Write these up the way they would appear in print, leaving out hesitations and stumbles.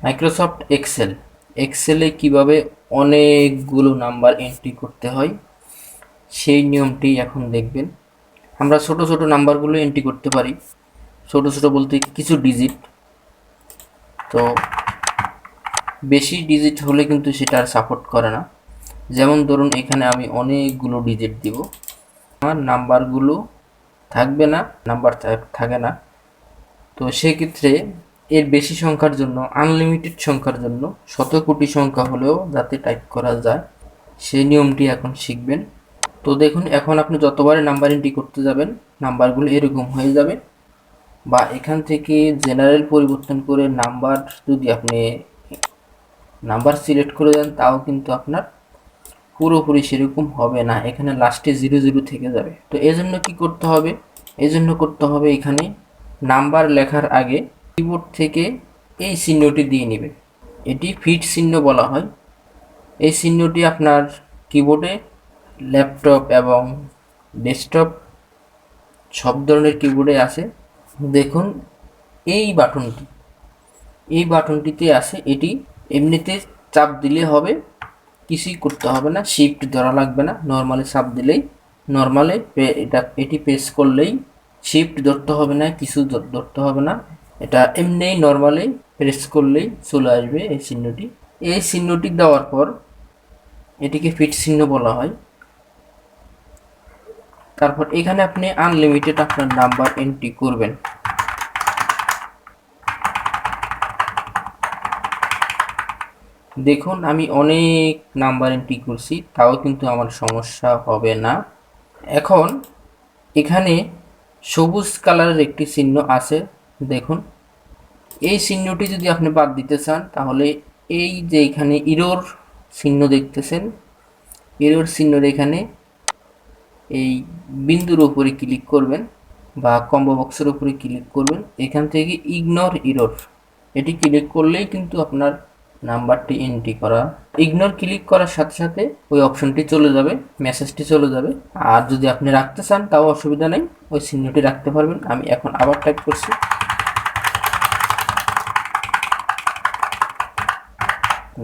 Microsoft এক্সেলে কিভাবে অনেকগুলো number entry করতে হয় সেই নিয়মটি এখন দেখবেন। আমরা ছোট ছোট নাম্বারগুলো এন্ট্রি করতে পারি, ছোট ছোট বলতে কিছু ডিজিট। তো বেশি ডিজিট হলে কিন্তু সেটা আর সাপোর্ট করে না। যেমন ধরুন এখানে আমি অনেকগুলো ডিজিট দিব, আমার নাম্বারগুলো থাকবে না, নাম্বার থাকে না। তো সেক্ষেত্রে এর বেশি সংখ্যার জন্য, আনলিমিটেড সংখ্যার জন্য, শত কোটি সংখ্যা হলেও যাতে টাইপ করা যায় সেই নিয়মটি এখন শিখবেন। তো দেখুন এখন আপনি যতবারই নাম্বার এন্ট্রি করতে যাবেন নাম্বারগুলো এরকম হয়ে যাবে। বা এখান থেকে জেনারেল পরিবর্তন করে নাম্বার যদি আপনি নাম্বার সিলেক্ট করে দেন তাও কিন্তু আপনার পুরোপুরি সেরকম হবে না, এখানে লাস্টে 00 থেকে যাবে। তো এজন্য কি করতে হবে, এজন্য করতে হবে এখানে নাম্বার লেখার আগে কিবোর্ড থেকে এই চিহ্নটি দিয়ে নেবেন, এটি ফিট চিহ্ন বলা হয়। এই চিহ্নটি আপনার কিবোর্ডে, ল্যাপটপ এবং ডেস্কটপ সব ধরনের কিবোর্ডে আছে। দেখুন এই বাটনটিতে আছে, এটি এমনিতে চাপ দিলে হবে, কিছুই করতে হবে না, শিফট ধরা লাগবে না, নর্মালি চাপ দিলেই, নর্মালে এটি প্রেস করলেই, শিফট ধরতে হবে না, কিছু ধরতে হবে না, এটা এমনিই নর্মালি প্রেস করলেই চলে আসবে এই চিহ্নটি। এই চিহ্নটি দেওয়ার পর এটিকে ফিট চিহ্ন বলা হয়। তারপর এখানে আপনি আনলিমিটেড আপনার নাম্বার এন্ট্রি করবেন। দেখুন আমি অনেক নাম্বার এন্ট্রি করছি, তাও কিন্তু আমার সমস্যা হবে না। এখন এখানে সবুজ কালারের একটি চিহ্ন আছে, দেখুন এই চিহ্নটি যদি আপনি বাদ দিতে চান তাহলে এই যে এখানে ইরোর চিহ্ন দেখতেছেন, ইরোর চিহ্নের এখানে এই বিন্দুর উপরে ক্লিক করবেন বা কম্বো বক্সের উপরে ক্লিক করবেন, এখান থেকে ইগনোর ইরোর এটি ক্লিক করলেই কিন্তু আপনার নাম্বারটি এন্ট্রি করা। ইগনোর ক্লিক করার সাথে সাথে ওই অপশনটি চলে যাবে, মেসেজটি চলে যাবে। আর যদি আপনি রাখতে চান তাও অসুবিধা নেই, ওই চিহ্নটি রাখতে পারবেন। আমি এখন আবার টাইপ করছি,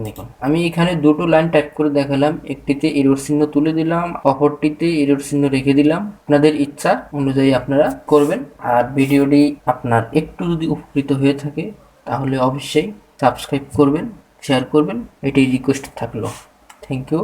দেখুন আমি এখানে দুটো লাইন টাইপ করে দেখালাম, একটিতে এরর চিহ্ন তুলে দিলাম, অপরটিতে এরর চিহ্ন রেখে দিলাম। আপনাদের ইচ্ছা অনুযায়ী আপনারা করবেন। আর ভিডিওটি আপনার একটু যদি উপকৃত হয়ে থাকে তাহলে অবশ্যই সাবস্ক্রাইব করবেন, শেয়ার করবেন, এটাই রিকোয়েস্ট থাকলো। Thank you.